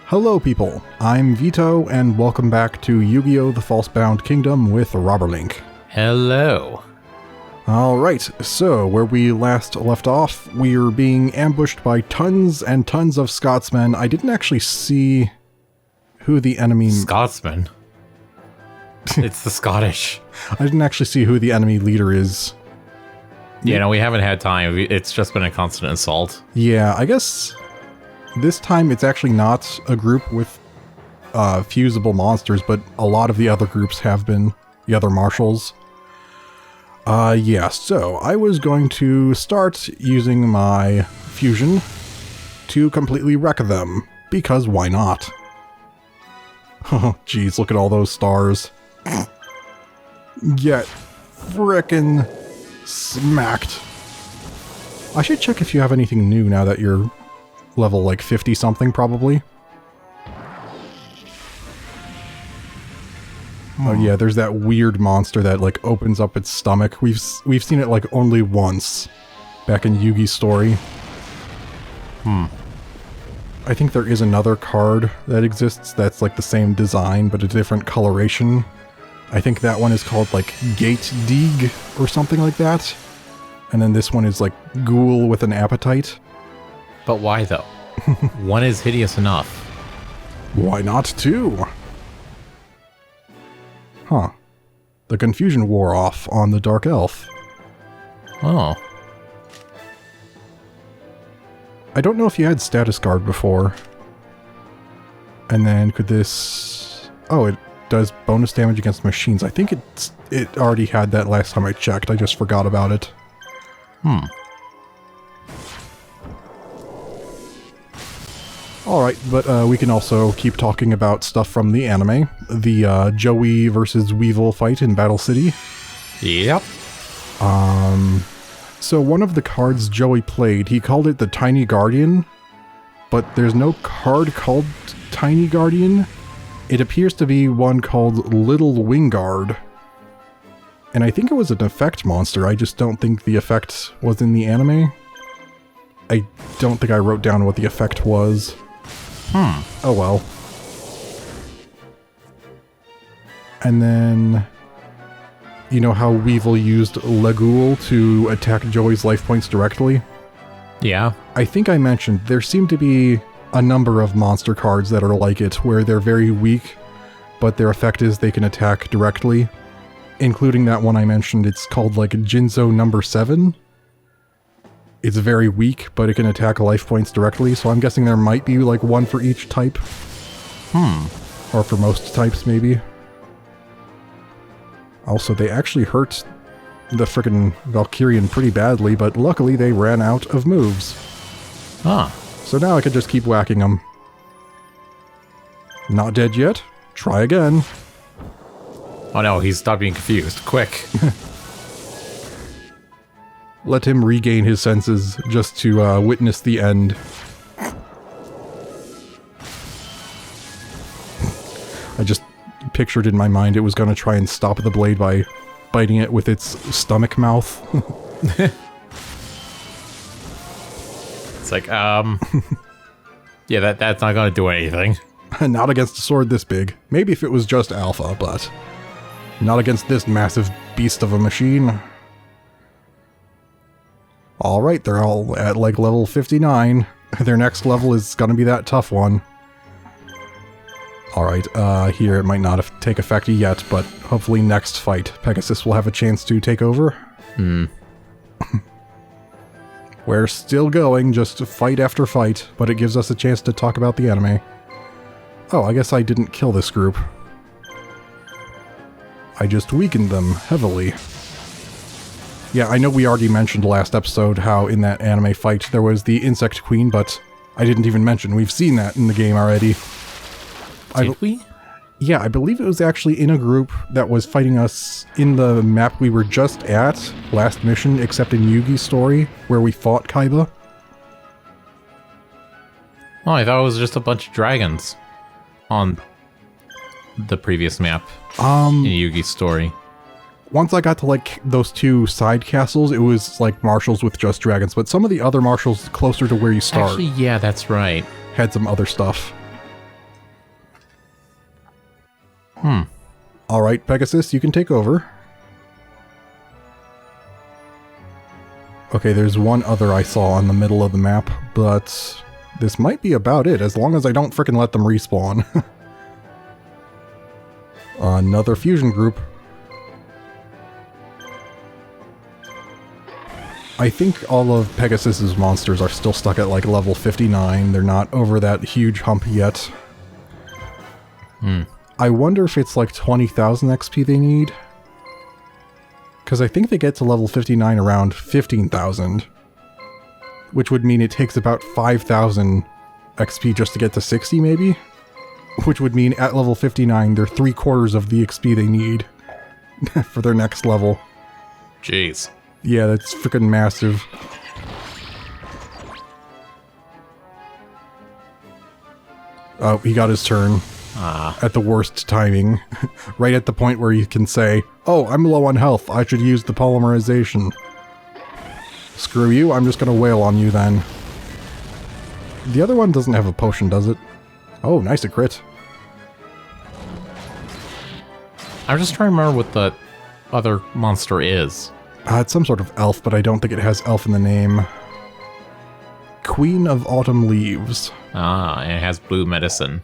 Hello people, I'm Vito, and welcome back to Yu-Gi-Oh! The Falsebound Kingdom with Robberlink. Hello. Alright, so where we last left off, we're being ambushed by tons and tons of Scotsmen. I didn't actually see who the enemy... Scotsman? It's the Scottish. I didn't actually see who the enemy leader is. Yeah, no, we haven't had time. It's just been a constant assault. Yeah, I guess this time it's actually not a group with fusible monsters, but a lot of the other groups have been, the other marshals. Yeah, so I was going to start using my fusion to completely wreck them, because why not? Oh, jeez, look at all those stars. Get frickin' smacked. I should check if you have anything new now that you're level like 50 something probably. Oh yeah, there's that weird monster that like opens up its stomach. We've seen it like only once back in Yugi's story. I think there is another card that exists that's like the same design but a different coloration. I think that one is called like Gate Deeg or something like that. And then this one is like Ghoul with an Appetite. But why, though? One is hideous enough. Why not two? Huh. The confusion wore off on the Dark Elf. Oh. I don't know if you had Status Guard before. And then could this... Oh, it does bonus damage against machines. I think it already had that last time I checked. I just forgot about it. Alright, but we can also keep talking about stuff from the anime. The Joey versus Weevil fight in Battle City. Yep. So one of the cards Joey played, he called it the Tiny Guardian, but there's no card called Tiny Guardian. It appears to be one called Little Wingard. And I think it was an effect monster, I just don't think the effect was in the anime. I don't think I wrote down what the effect was. Oh well. And then... You know how Weevil used Leghoul to attack Joey's life points directly? Yeah. I think I mentioned there seem to be a number of monster cards that are like it, where they're very weak, but their effect is they can attack directly. Including that one I mentioned, it's called like Jinzo number 7. It's very weak, but it can attack life points directly, so I'm guessing there might be like one for each type. Or for most types, maybe. Also, they actually hurt the frickin' Valkyrian pretty badly, but luckily they ran out of moves. So now I can just keep whacking them. Not dead yet? Try again. Oh no, he's stopped being confused. Quick. Let him regain his senses just to witness the end. I just pictured in my mind it was going to try and stop the blade by biting it with its stomach mouth. It's like, yeah, that's not gonna do anything. Not against a sword this big. Maybe if it was just alpha, but not against this massive beast of a machine. Alright, they're all at like level 59. Their next level is gonna be that tough one. Alright, here it might not take effect yet, but hopefully next fight, Pegasus will have a chance to take over. We're still going, just fight after fight, but it gives us a chance to talk about the anime. Oh, I guess I didn't kill this group. I just weakened them heavily. Yeah, I know we already mentioned last episode how in that anime fight there was the Insect Queen, but I didn't even mention we've seen that in the game already. Did we? Yeah, I believe it was actually in a group that was fighting us in the map we were just at, last mission, except in Yugi's story, where we fought Kaiba. Oh, I thought it was just a bunch of dragons on the previous map in Yugi's story. Once I got to like those two side castles, it was like marshals with just dragons, but some of the other marshals closer to where you start Actually, yeah, that's right. had some other stuff. Alright, Pegasus, you can take over. Okay, there's one other I saw in the middle of the map, but this might be about it, as long as I don't frickin' let them respawn. Another fusion group. I think all of Pegasus's monsters are still stuck at like level 59. They're not over that huge hump yet. I wonder if it's like 20,000 XP they need. Because I think they get to level 59 around 15,000. Which would mean it takes about 5,000 XP just to get to 60 maybe? Which would mean at level 59 they're 3/4 of the XP they need for their next level. Jeez. Yeah, that's freaking massive. Oh, he got his turn. At the worst timing. Right at the point where you can say, oh, I'm low on health, I should use the polymerization. Screw you, I'm just gonna wail on you then. The other one doesn't have a potion, does it? Oh, nice, a crit. I'm just trying to remember what the other monster is. It's some sort of elf, but I don't think it has elf in the name. Queen of Autumn Leaves. And it has blue medicine.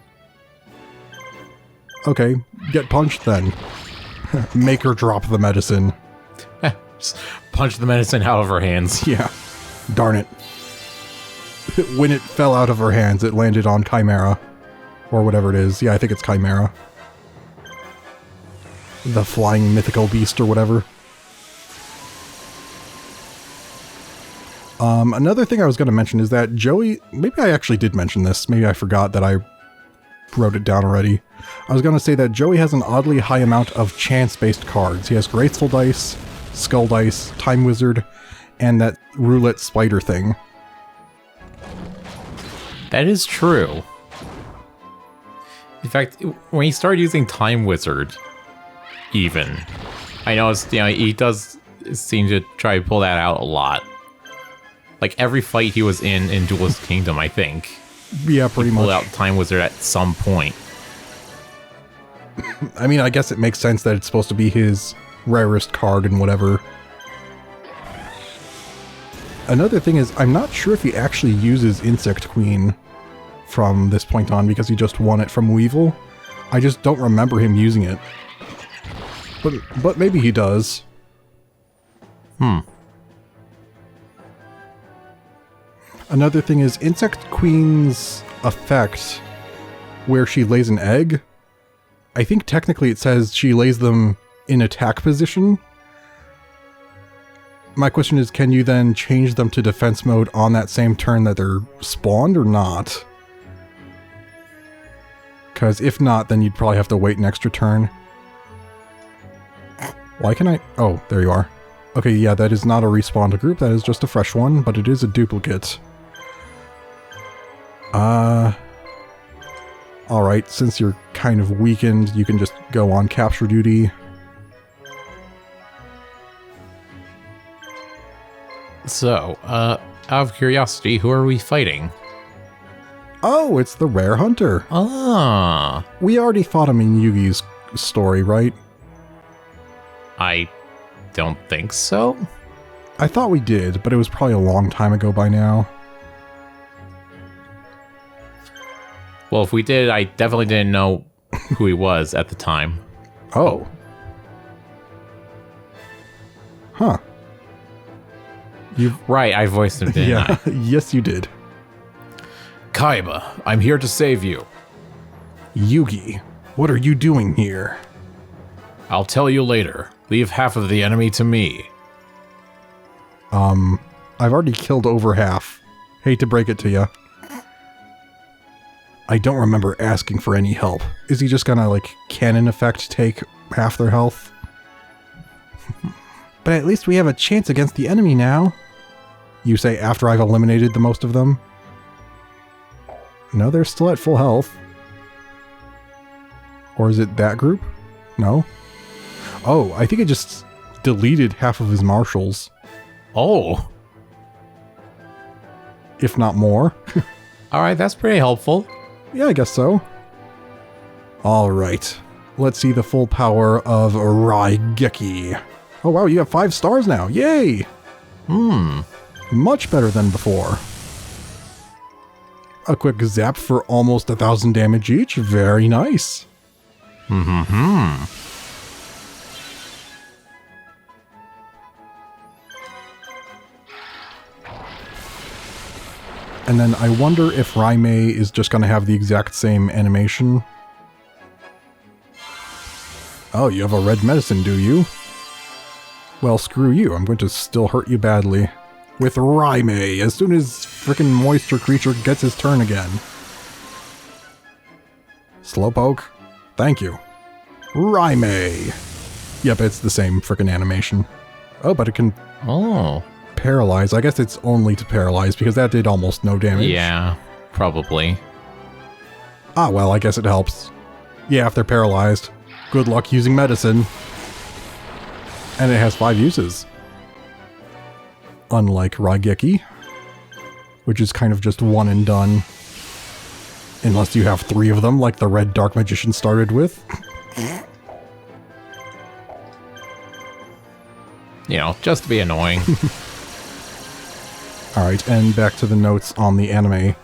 Okay, get punched then. Make her drop the medicine. Just punch the medicine out of her hands. Yeah. Darn it. When it fell out of her hands, it landed on Chimera. Or whatever it is. Yeah, I think it's Chimera. The flying mythical beast or whatever. Another thing I was going to mention is that Joey... Maybe I actually did mention this. Maybe I forgot that I wrote it down already. I was going to say that Joey has an oddly high amount of chance-based cards. He has Graceful Dice, Skull Dice, Time Wizard, and that Roulette Spider thing. That is true. In fact, when he started using Time Wizard, even, I noticed, he does seem to try to pull that out a lot. Like every fight he was in Duelist Kingdom, I think. Yeah, pretty much. Pulled out Time Wizard at some point. I mean, I guess it makes sense that it's supposed to be his rarest card and whatever. Another thing is, I'm not sure if he actually uses Insect Queen from this point on because he just won it from Weevil. I just don't remember him using it. But maybe he does. Another thing is Insect Queen's effect, where she lays an egg. I think technically it says she lays them in attack position. My question is, can you then change them to defense mode on that same turn that they're spawned or not? Because if not, then you'd probably have to wait an extra turn. Why can I... Oh, there you are. Okay, yeah, that is not a respawned group, that is just a fresh one, but it is a duplicate. Alright, since you're kind of weakened, you can just go on capture duty. So, out of curiosity, who are we fighting? Oh, it's the Rare Hunter. Ah. We already fought him in Yugi's story, right? I don't think so. I thought we did, but it was probably a long time ago by now. Well, if we did, I definitely didn't know who he was at the time. Oh. Huh. Right, I voiced him, didn't I? Yes, you did. Kaiba, I'm here to save you. Yugi, what are you doing here? I'll tell you later. Leave half of the enemy to me. I've already killed over half. Hate to break it to you. I don't remember asking for any help. Is he just gonna, like, cannon effect take half their health? But at least we have a chance against the enemy now. You say after I've eliminated the most of them? No, they're still at full health. Or is it that group? No? Oh, I think it just deleted half of his marshals. Oh. If not more. Alright, that's pretty helpful. Yeah, I guess so. Alright. let's see the full power of Raigeki. Oh wow, you have 5 stars now. Yay! Much better than before. A quick zap for almost 1,000 damage each. Very nice. And then I wonder if Raimei is just going to have the exact same animation. Oh, you have a red medicine, do you? Well, screw you. I'm going to still hurt you badly. With Raimei, as soon as frickin' Moisture Creature gets his turn again. Slowpoke. Thank you. Raimei. Yep, it's the same frickin' animation. Oh, but it can... Oh. Paralyze. I guess it's only to paralyze because that did almost no damage. Yeah, probably. Ah, well, I guess it helps. Yeah, if they're paralyzed. Good luck using medicine. And it has 5 uses. Unlike Raigeki, which is kind of just one and done. Unless you have 3 of them, like the Red Dark Magician started with. You know, just to be annoying. Alright, and back to the notes on the anime.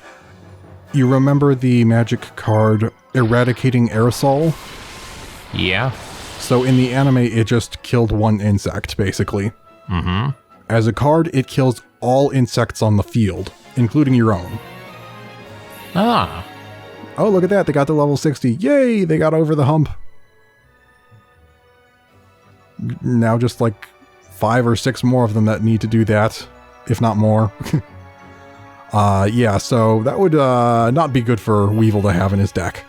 You remember the magic card Eradicating Aerosol? Yeah. So in the anime, it just killed 1 insect, basically. As a card, it kills all insects on the field, including your own. Ah. Oh, look at that, they got to level 60. Yay, they got over the hump. Now just like 5 or 6 more of them that need to do that. If not more. Yeah, so that would not be good for Weevil to have in his deck.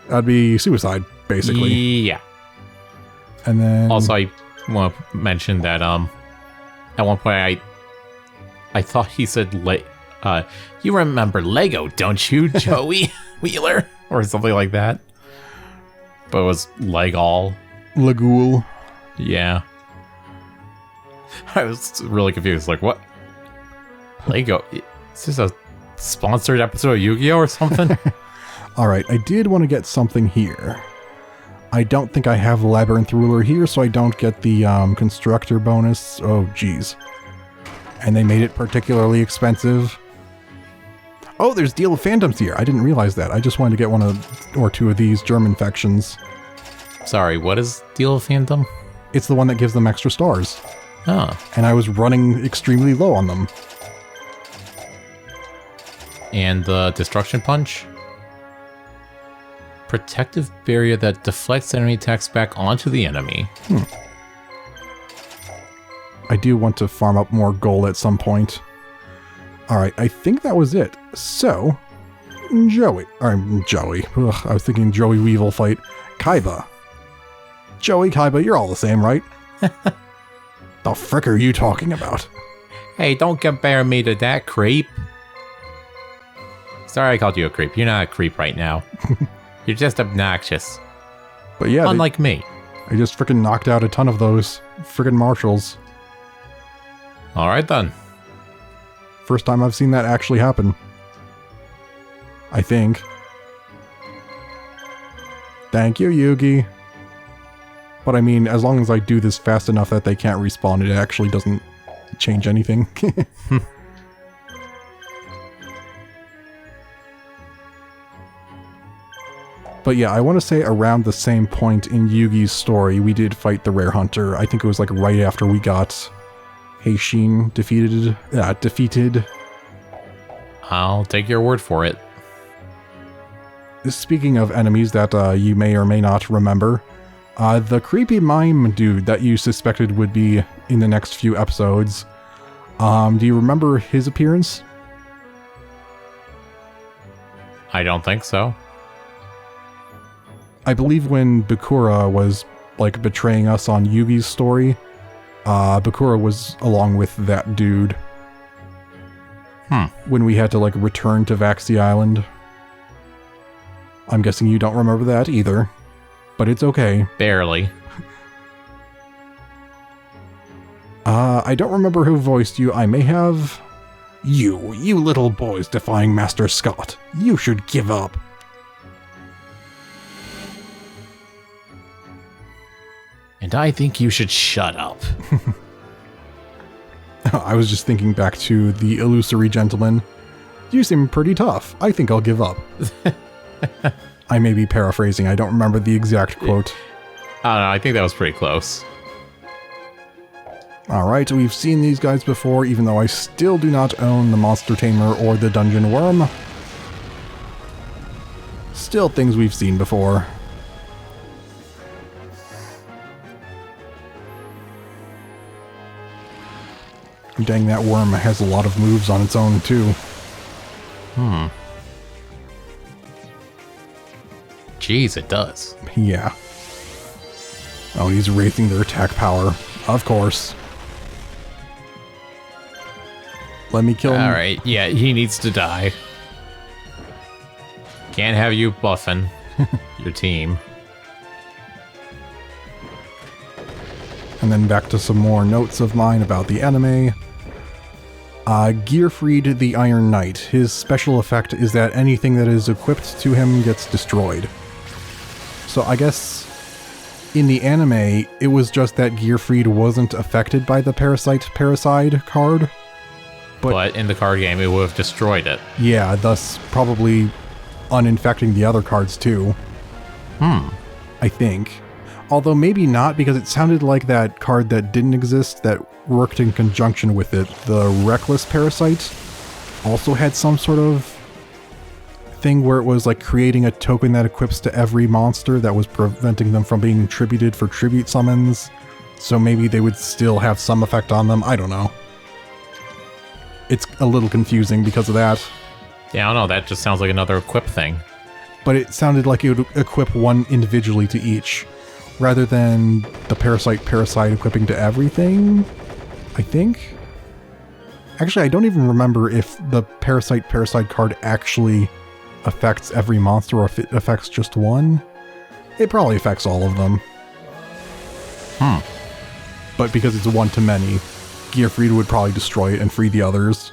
That'd be suicide, basically. Yeah. And then... Also, I want to mention that at one point I thought he said, you remember Lego, don't you, Joey Wheeler? Or something like that. But it was Legall. Legool. Yeah. I was really confused. Like, what? Lego? Is this a sponsored episode of Yu-Gi-Oh! Or something? Alright, I did want to get something here. I don't think I have Labyrinth Ruler here, so I don't get the Constructor bonus. Oh, geez. And they made it particularly expensive. Oh, there's Deal of Phantoms here. I didn't realize that. I just wanted to get 1 or 2 of these German factions. Sorry, what is Deal of Phantom? It's the one that gives them extra stars. Oh. And I was running extremely low on them. And the Destruction Punch? Protective barrier that deflects enemy attacks back onto the enemy. I do want to farm up more gold at some point. Alright, I think that was it. So, Joey. Ugh, I was thinking Joey Weevil fight. Kaiba. Joey, Kaiba, you're all the same, right? The frick are you talking about? Hey, don't compare me to that creep. Sorry I called you a creep. You're not a creep right now. You're just obnoxious. But yeah, unlike me. I just freaking knocked out a ton of those friggin' marshals. Alright then. First time I've seen that actually happen. I think. Thank you, Yugi. But I mean, as long as I do this fast enough that they can't respawn, it actually doesn't change anything. But yeah, I want to say around the same point in Yugi's story, we did fight the Rare Hunter. I think it was like right after we got Heishin defeated. I'll take your word for it. Speaking of enemies that you may or may not remember, the creepy mime dude that you suspected would be in the next few episodes, do you remember his appearance? I don't think so. I believe when Bakura was, like, betraying us on Yugi's story, Bakura was along with that dude. When we had to, like, return to Vaxi Island. I'm guessing you don't remember that either. But it's okay. Barely. I don't remember who voiced you. I may have... You little boys defying Master Scott. You should give up. And I think you should shut up. I was just thinking back to the illusory gentleman. You seem pretty tough. I think I'll give up. I may be paraphrasing. I don't remember the exact quote. I don't know. I think that was pretty close. Alright, we've seen these guys before, even though I still do not own the Monster Tamer or the Dungeon Worm. Still things we've seen before. Dang, that worm has a lot of moves on its own, too. Jeez, it does. Yeah. Oh, he's raising their attack power. Of course. Let me kill him. Alright, yeah, he needs to die. Can't have you buffing your team. And then back to some more notes of mine about the anime. Gearfried the Iron Knight. His special effect is that anything that is equipped to him gets destroyed. So I guess in the anime, it was just that Gearfried wasn't affected by the Parasite card. But in the card game, it would have destroyed it. Yeah, thus probably uninfecting the other cards too. I think. Although maybe not, because it sounded like that card that didn't exist that worked in conjunction with it, the Reckless Parasite, also had some sort of thing where it was like creating a token that equips to every monster that was preventing them from being tributed for tribute summons. So maybe they would still have some effect on them. I don't know. It's a little confusing because of that. Yeah, I don't know. That just sounds like another equip thing. But it sounded like it would equip one individually to each, rather than the Parasite equipping to everything, I think? Actually, I don't even remember if the Parasite card actually affects every monster or if it affects just one. It probably affects all of them. But because it's one to many, Gearfried would probably destroy it and free the others.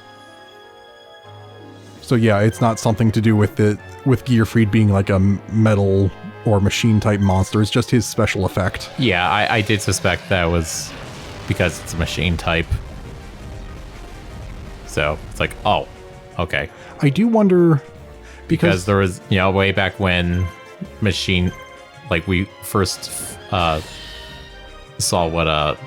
So yeah, it's not something to do with Gearfried being like a metal or machine type monster. It's just his special effect. Yeah, I did suspect that was because it's a machine type. So it's like, oh, okay. I do wonder because there was, way back when machine, like we first saw what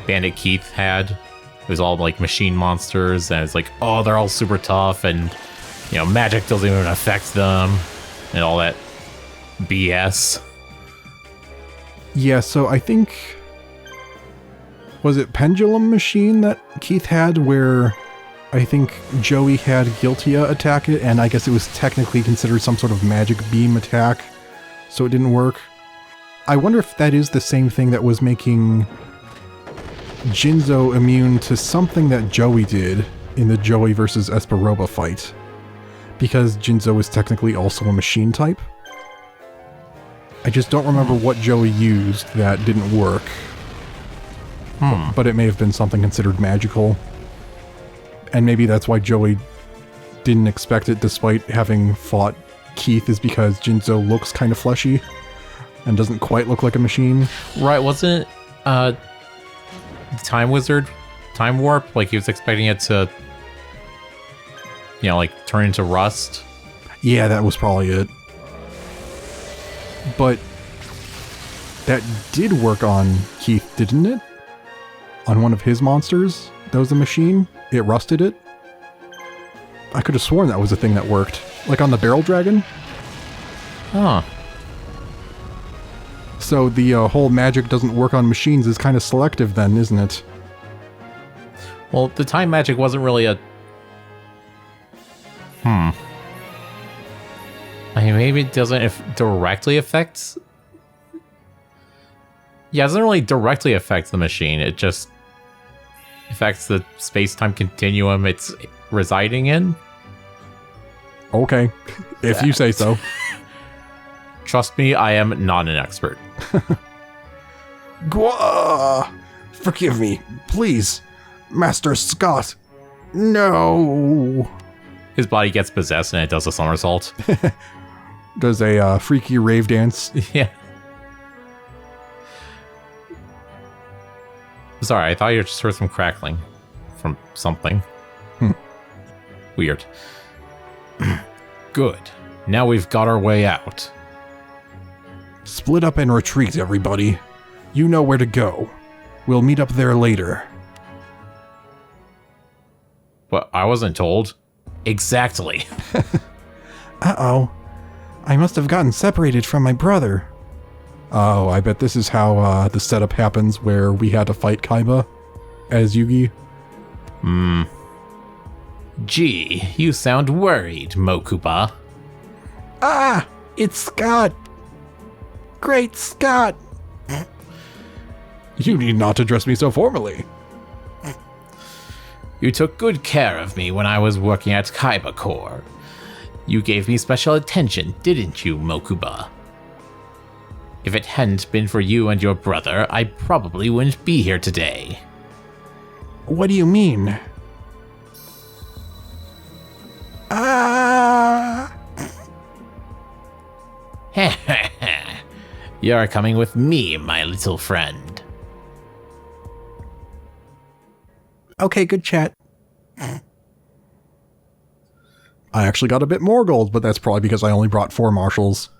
Bandit Keith had. It was all like machine monsters, and it's like, oh, they're all super tough, and magic doesn't even affect them, and all that BS. Yeah, so I think, was it Pendulum Machine that Keith had, where I think Joey had Guiltia attack it, and I guess it was technically considered some sort of magic beam attack, so it didn't work. I wonder if that is the same thing that was making Jinzo immune to something that Joey did in the Joey versus Esperoba fight, because Jinzo is technically also a machine type. I just don't remember what Joey used that didn't work. But it may have been something considered magical. And maybe that's why Joey didn't expect it despite having fought Keith, is because Jinzo looks kind of fleshy and doesn't quite look like a machine. Right, wasn't it Time Wizard, Time Warp? Like he was expecting it to, like turn into rust? Yeah, that was probably it. But that did work on Keith, didn't it? On one of his monsters? That was a machine? It rusted it? I could have sworn that was a thing that worked. Like on the Barrel Dragon? Huh. So the whole magic doesn't work on machines is kind of selective then, isn't it? Well, the time magic wasn't really a... I mean, maybe it doesn't directly affect... Yeah, it doesn't really directly affect the machine. It just affects the space-time continuum it's residing in. Okay, if you say so. Trust me, I am not an expert. Gwa! Forgive me, please, Master Scott. No! His body gets possessed and it does a somersault. Does a freaky rave dance. Yeah. Sorry, I thought you just heard some crackling from something. Weird. Good. Now we've got our way out. Split up and retreat, everybody. You know where to go. We'll meet up there later. What? I wasn't told. Exactly. Uh-oh. I must have gotten separated from my brother. Oh, I bet this is how the setup happens where we had to fight Kaiba as Yugi. Gee, you sound worried, Mokuba. Ah! It's Scott! Great Scott! You need not address me so formally. You took good care of me when I was working at Kaiba Corps. You gave me special attention, didn't you, Mokuba? If it hadn't been for you and your brother, I probably wouldn't be here today. What do you mean? Ah! You're coming with me, my little friend. Okay, good chat. I actually got a bit more gold, but that's probably because I only brought 4 marshals.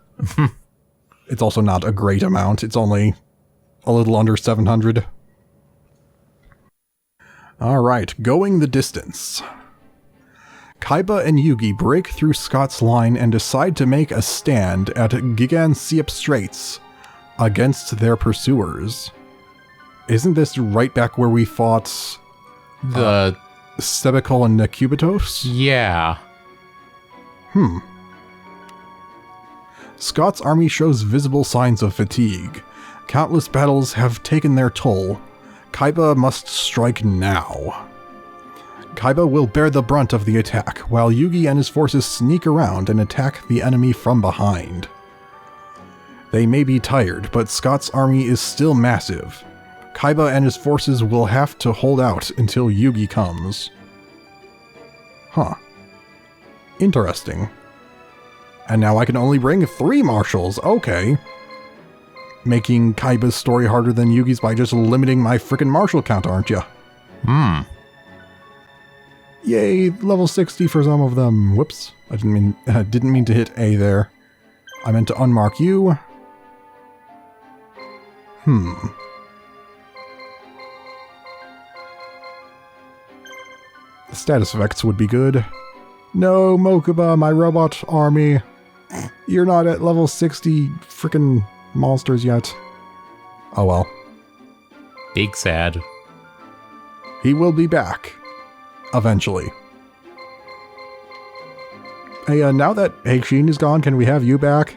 It's also not a great amount. It's only a little under 700. Alright, going the distance. Kaiba and Yugi break through Scott's line and decide to make a stand at Giganseop Straits against their pursuers. Isn't this right back where we fought The... Sebekal and Nakubitos? yeah. Scott's army shows visible signs of fatigue. Countless battles have taken their toll. Kaiba must strike now. Kaiba will bear the brunt of the attack, while Yugi and his forces sneak around and attack the enemy from behind. They may be tired, but Scott's army is still massive. Kaiba and his forces will have to hold out until Yugi comes. Huh. Interesting. And now I can only bring 3 marshals, okay. Making Kaiba's story harder than Yugi's by just limiting my frickin' marshal count, aren't ya? Yay, level 60 for some of them. Whoops, I didn't mean to hit A there. I meant to unmark you. The status effects would be good. No, Mokuba, my robot army. You're not at level 60 frickin' monsters yet. Oh well. Big sad. He will be back. Eventually. Hey, now that Heishin is gone, can we have you back?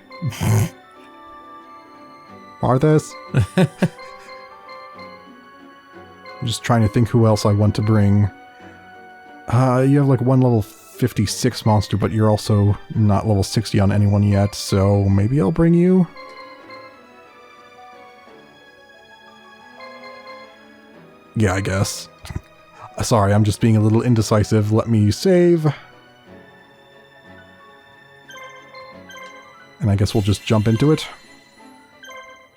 Arthas? I'm just trying to think who else I want to bring. You have like 1 level 56 monster, but you're also not level 60 on anyone yet, so maybe I'll bring you? Yeah, I guess. Sorry, I'm just being a little indecisive. Let me save. And I guess we'll just jump into it.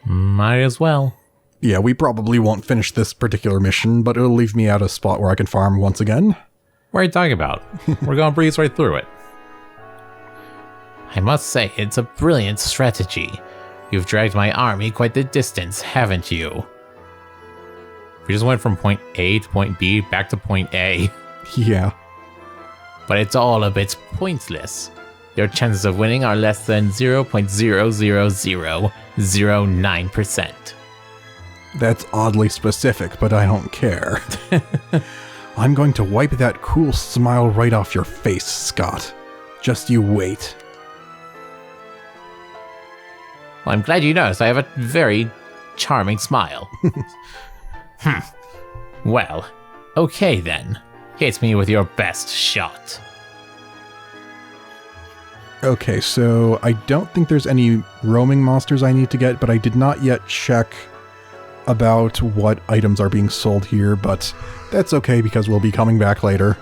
Might as well. Yeah, we probably won't finish this particular mission, but it'll leave me at a spot where I can farm once again. What are you talking about? We're gonna breeze right through it. I must say, it's a brilliant strategy. You've dragged my army quite the distance, haven't you? We just went from point A to point B, back to point A. Yeah. But it's all a bit pointless. Your chances of winning are less than 0.00009%. That's oddly specific, but I don't care. I'm going to wipe that cool smile right off your face, Scott. Just you wait. Well, I'm glad you noticed. I have a very charming smile. Well, okay then. Hit me with your best shot. Okay, so I don't think there's any roaming monsters I need to get, but I did not yet check about what items are being sold here, but that's okay because we'll be coming back later.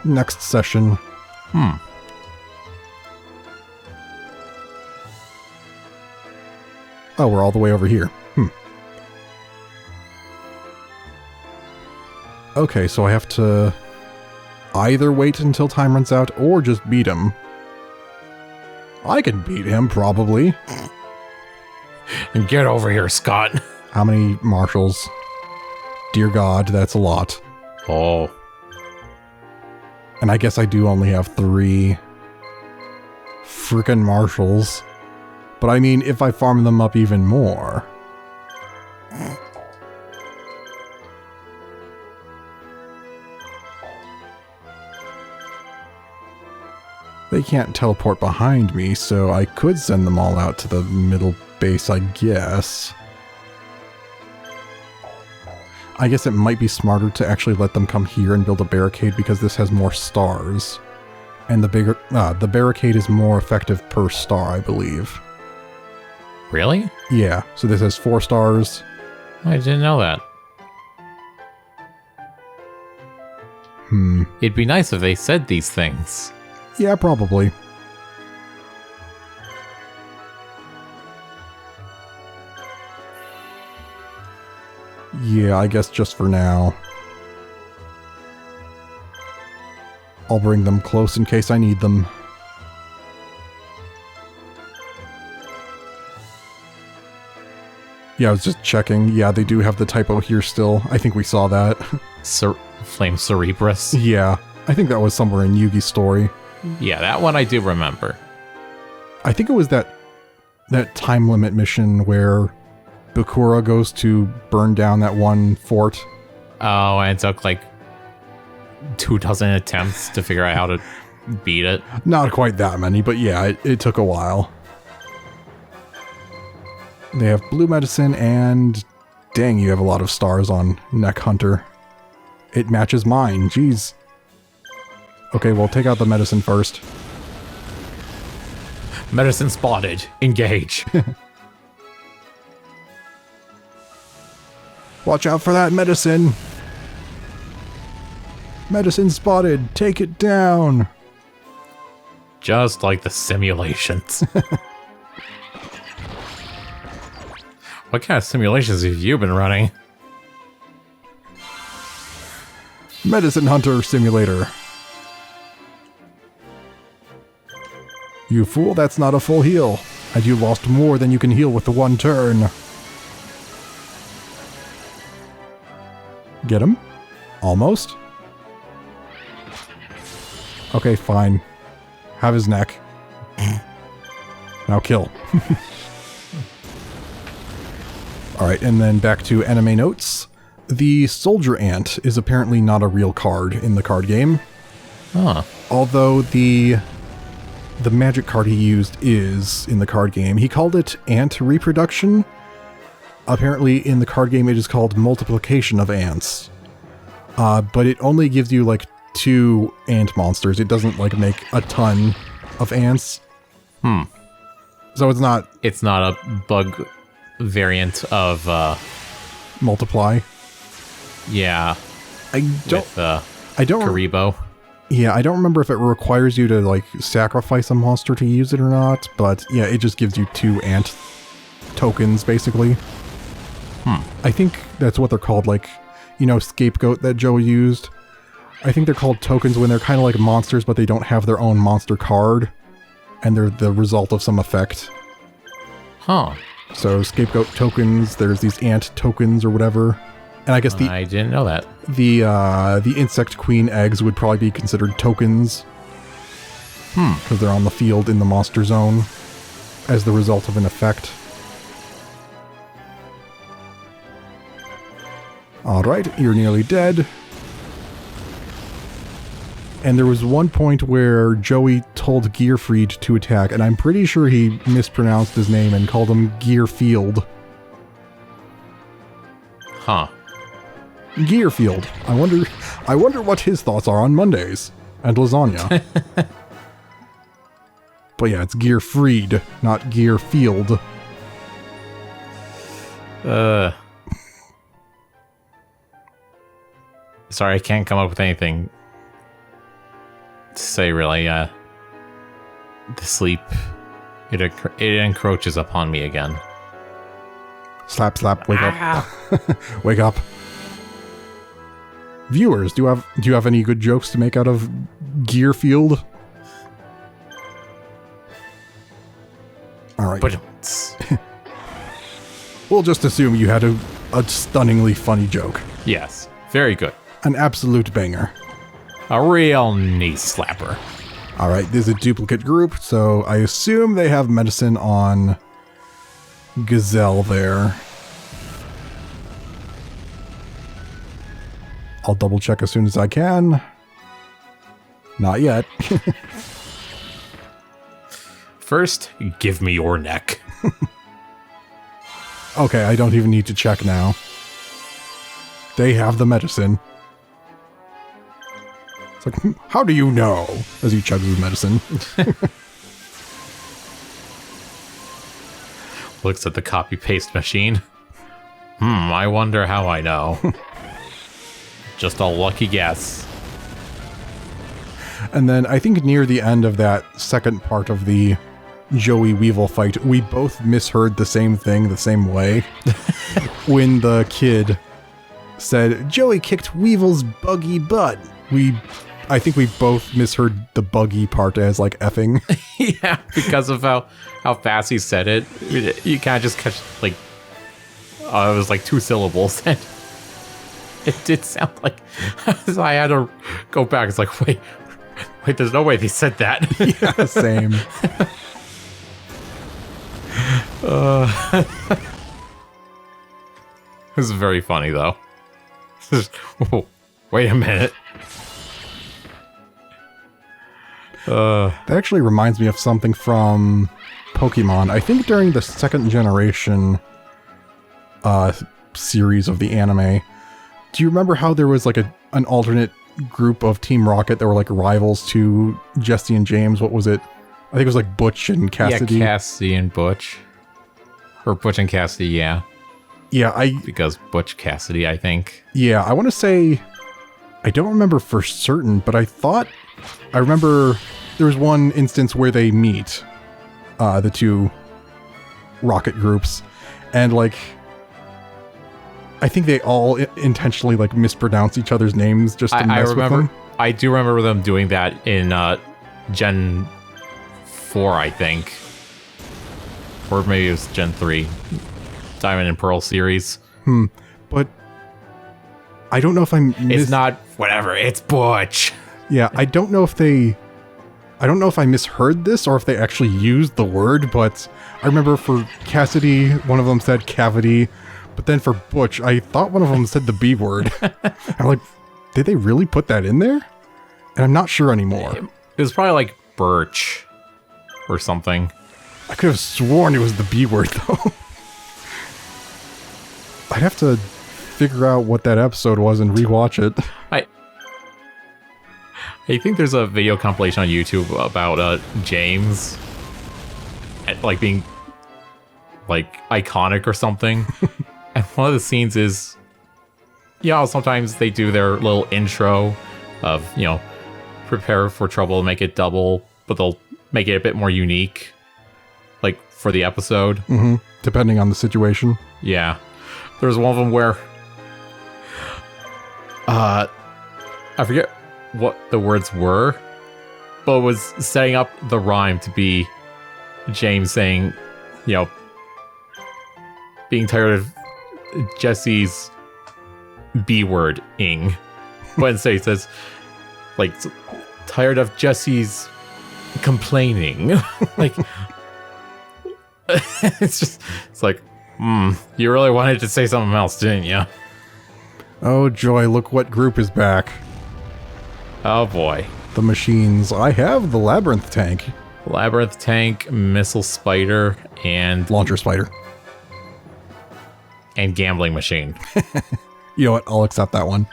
Next session. Oh, we're all the way over here. Okay, so I have to either wait until time runs out or just beat him. I can beat him, probably. And get over here, Scott. How many marshals? Dear God, that's a lot. Oh. And I guess I do only have 3 frickin' marshals. But I mean, if I farm them up even more... They can't teleport behind me, so I could send them all out to the middle base, I guess. I guess it might be smarter to actually let them come here and build a barricade because this has more stars. And the barricade is more effective per star, I believe. Really? Yeah, so this has 4 stars. I didn't know that. It'd be nice if they said these things. Yeah, probably. Yeah, I guess just for now. I'll bring them close in case I need them. Yeah, I was just checking. Yeah, they do have the typo here still. I think we saw that. Flame Cerebrus? Yeah, I think that was somewhere in Yugi's story. Yeah, that one I do remember. I think it was that time limit mission where Bakura goes to burn down that one fort. Oh, and it took like 24 attempts to figure out how to beat it. Not quite that many, but yeah, it took a while. They have blue medicine and... Dang, you have a lot of stars on Neck Hunter. It matches mine, jeez. Okay, well, take out the medicine first. Medicine spotted. Engage. Watch out for that medicine! Medicine spotted! Take it down! Just like the simulations. What kind of simulations have you been running? Medicine Hunter Simulator. You fool, that's not a full heal. And you lost more than you can heal with the one turn. Get him? Almost? Okay, fine. Have his neck. Now kill. Alright, and then back to anime notes. The Soldier Ant is apparently not a real card in the card game. Huh. Although the magic card he used is in the card game. He called it Ant Reproduction. Apparently in the card game it is called Multiplication of Ants. But it only gives you like 2 ant monsters. It doesn't like make a ton of ants. So it's not... It's not a bug variant of... Multiply. Yeah. I don't... Karibo. Yeah, I don't remember if it requires you to, like, sacrifice a monster to use it or not, but yeah, it just gives you 2 ant tokens, basically. I think that's what they're called, like, you know, Scapegoat that Joe used. I think they're called tokens when they're kind of like monsters, but they don't have their own monster card, and they're the result of some effect. Huh. So, Scapegoat tokens, there's these ant tokens or whatever. And I guess I didn't know that. The Insect Queen eggs would probably be considered tokens. Because they're on the field in the monster zone as the result of an effect. Alright, you're nearly dead. And there was one point where Joey told Gearfried to attack, and I'm pretty sure he mispronounced his name and called him Gearfield. Huh. Gearfield. I wonder what his thoughts are on Mondays and lasagna. But yeah, it's Gearfried, not Gearfield. Sorry, I can't come up with anything to say, really. The sleep, it encroaches upon me again. Slap, slap, wake up. Wake up. Viewers, do you have any good jokes to make out of Gearfield? All right. But we'll just assume you had a stunningly funny joke. yes, very good. An absolute banger. A real knee slapper. All right, this is a duplicate group, so I assume they have medicine on Gazelle there. I'll double check as soon as I can. Not yet. First, give me your neck. Okay, I don't even need to check now. They have the medicine. It's like, how do you know? As he chugs his medicine. Looks at the copy-paste machine. I wonder how I know. Just a lucky guess. And then I think near the end of that second part of the Joey Weevil fight, we both misheard the same thing the same way. When the kid said, Joey kicked Weevil's buggy butt. I think we both misheard the buggy part as like effing. Yeah, because of how fast he said it. You kind of just catch, like, it was like 2 syllables. And it did sound like, so I had to go back. It's like, wait, there's no way they said that. Yeah, same. This is very funny, though. Whoa, wait a minute. That actually reminds me of something from Pokemon. I think during the second generation series of the anime, do you remember how there was like an alternate group of Team Rocket that were like rivals to Jesse and James? What was it? I think it was like Butch and Cassidy. Yeah, Cassidy and Butch. Or Butch and Cassidy, yeah. Yeah, because Butch Cassidy, I think. Yeah, I want to say, I don't remember for certain, but I remember there was one instance where they meet, the two Rocket groups, and like, I think they all intentionally like mispronounce each other's names just to mess with them. I do remember them doing that in Gen 4, I think. Or maybe it was Gen 3. Diamond and Pearl series. But I don't know if it's not whatever, it's Butch. Yeah, I don't know if I misheard this or if they actually used the word, but I remember for Cassidy, one of them said cavity, but then for Butch, I thought one of them said the B word. I'm like, did they really put that in there? And I'm not sure anymore. It was probably like Birch or something. I could have sworn it was the B word, though. I'd have to figure out what that episode was and rewatch it. I think there's a video compilation on YouTube about James like being like iconic or something. And one of the scenes is, sometimes they do their little intro of, prepare for trouble, make it double, but they'll make it a bit more unique, like for the episode. Mm-hmm. Depending on the situation. Yeah. There's one of them where I forget what the words were, but it was setting up the rhyme to be James saying, being tired of Jesse's B word-ing. But instead he says, like, tired of Jesse's complaining. Like, it's like, you really wanted to say something else, didn't you? Oh joy, look what group is back. Oh boy. The machines. I have the Labyrinth Tank. Labyrinth Tank, Missile Spider, and... Launcher Spider. And Gambling Machine. You know what? I'll accept that one.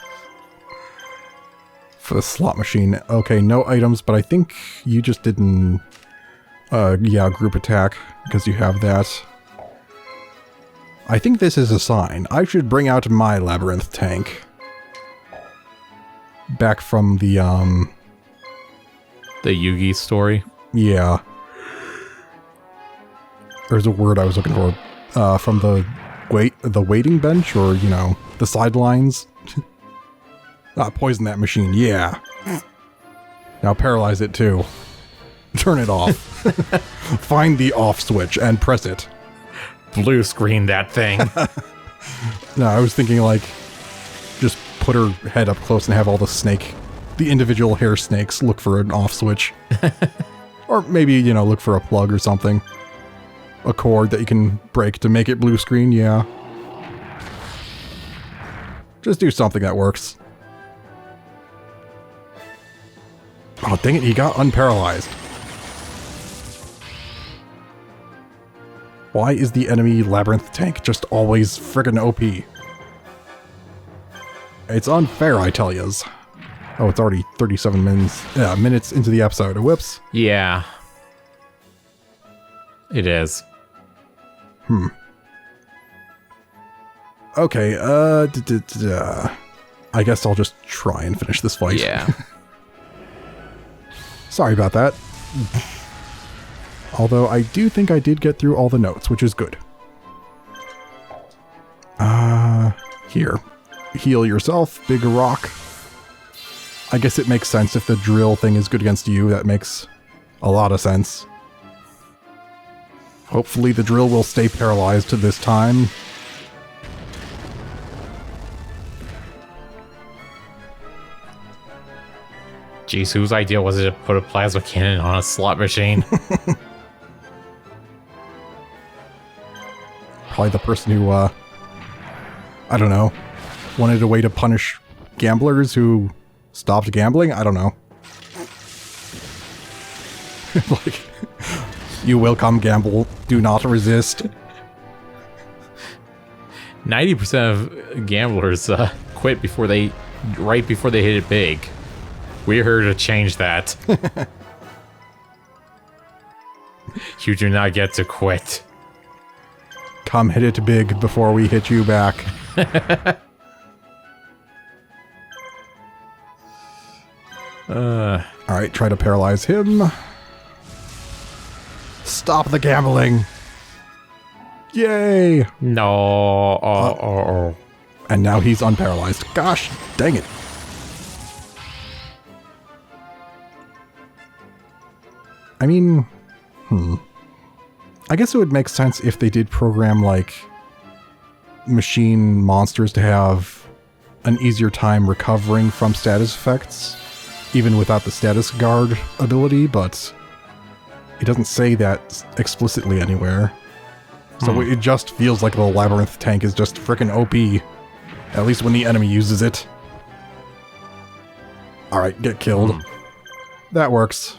For the slot machine. Okay, no items, but I think you just didn't... group attack, because you have that. I think this is a sign. I should bring out my Labyrinth Tank. Back from the Yugi story? Yeah. There's a word I was looking for. From the waiting bench, or, the sidelines. Poison that machine, yeah. Now paralyze it too. Turn it off. Find the off switch and press it. Blue screen that thing. No, I was thinking like, just put her head up close and have all the individual hair snakes look for an off switch. Or maybe, look for a plug or something. A cord that you can break to make it blue screen, yeah. Just do something that works. Oh, dang it, he got unparalyzed. Why is the enemy labyrinth tank just always friggin' OP? It's unfair, I tell yous. Oh, it's already 37 minutes into the episode. Whoops. Yeah. It is. Okay, I guess I'll just try and finish this fight. Yeah. Sorry about that. Although I do think I did get through all the notes, which is good. Here. Heal yourself, big rock. I guess it makes sense if the drill thing is good against you. That makes a lot of sense. Hopefully the drill will stay paralyzed this time. Jeez, whose idea was it to put a plasma cannon on a slot machine? Probably the person who, I don't know, wanted a way to punish gamblers who stopped gambling? I don't know. Like, you will come gamble, do not resist. 90% of gamblers quit right before they hit it big. We're here to change that. You do not get to quit. Come hit it big before we hit you back. Alright, try to paralyze him. Stop the gambling. Yay! No. And now he's unparalyzed. Gosh, dang it. I mean, I guess it would make sense if they did program, like, machine monsters to have an easier time recovering from status effects, even without the status guard ability, but it doesn't say that explicitly anywhere. So it just feels like the labyrinth tank is just frickin' OP, at least when the enemy uses it. Alright, get killed. That works.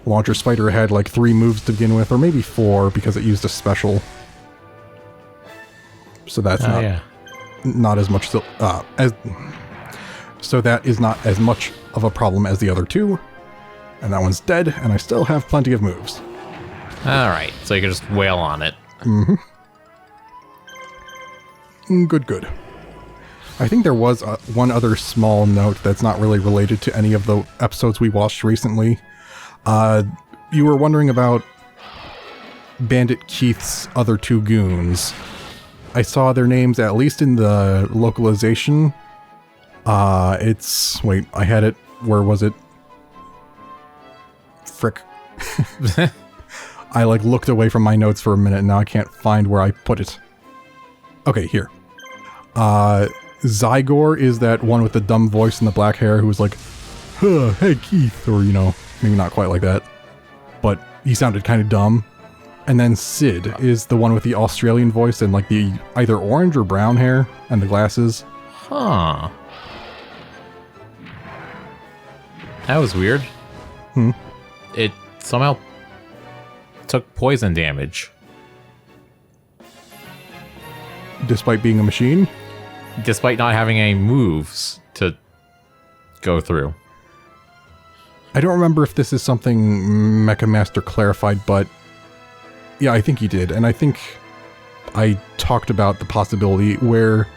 Launcher Spider had like 3 moves to begin with, or maybe 4 because it used a special. So that's not as much so that is not as much of a problem as the other 2. And that one's dead, and I still have plenty of moves. Alright, so you can just wail on it. Good. I think there was one other small note that's not really related to any of the episodes we watched recently. You were wondering about Bandit Keith's other 2 goons. I saw their names at least in the localization. Wait, I had it. Where was it? Frick. I looked away from my notes for a minute and now I can't find where I put it. Okay, here. Zygor is that one with the dumb voice and the black hair who was like, huh, hey Keith, or maybe not quite like that, but he sounded kind of dumb. And then Sid is the one with the Australian voice and like the either orange or brown hair and the glasses. Huh. That was weird. It somehow took poison damage. Despite being a machine? Despite not having any moves to go through. I don't remember if this is something Mecha Master clarified, but yeah, I think he did. And I think I talked about the possibility where,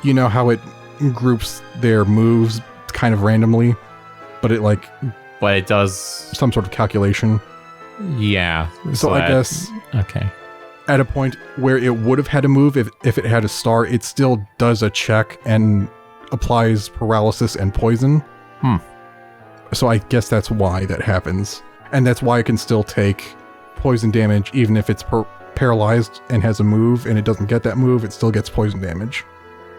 you know how it groups their moves kind of randomly, but it But it does some sort of calculation. Yeah. So I guess okay. At a point where it would have had a move if it had a star, it still does a check and applies paralysis and poison. So I guess that's why that happens. And that's why it can still take poison damage even if it's paralyzed and has a move and it doesn't get that move, it still gets poison damage.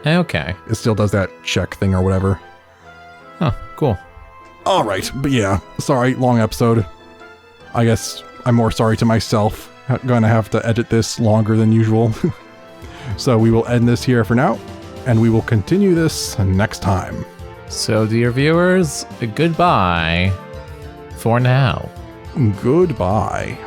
Okay. It still does that check thing or whatever. Oh, cool. Alright, but yeah, sorry, long episode. I guess I'm more sorry to myself. Gonna have to edit this longer than usual. So we will end this here for now, and we will continue this next time. So, dear viewers, goodbye for now. Goodbye.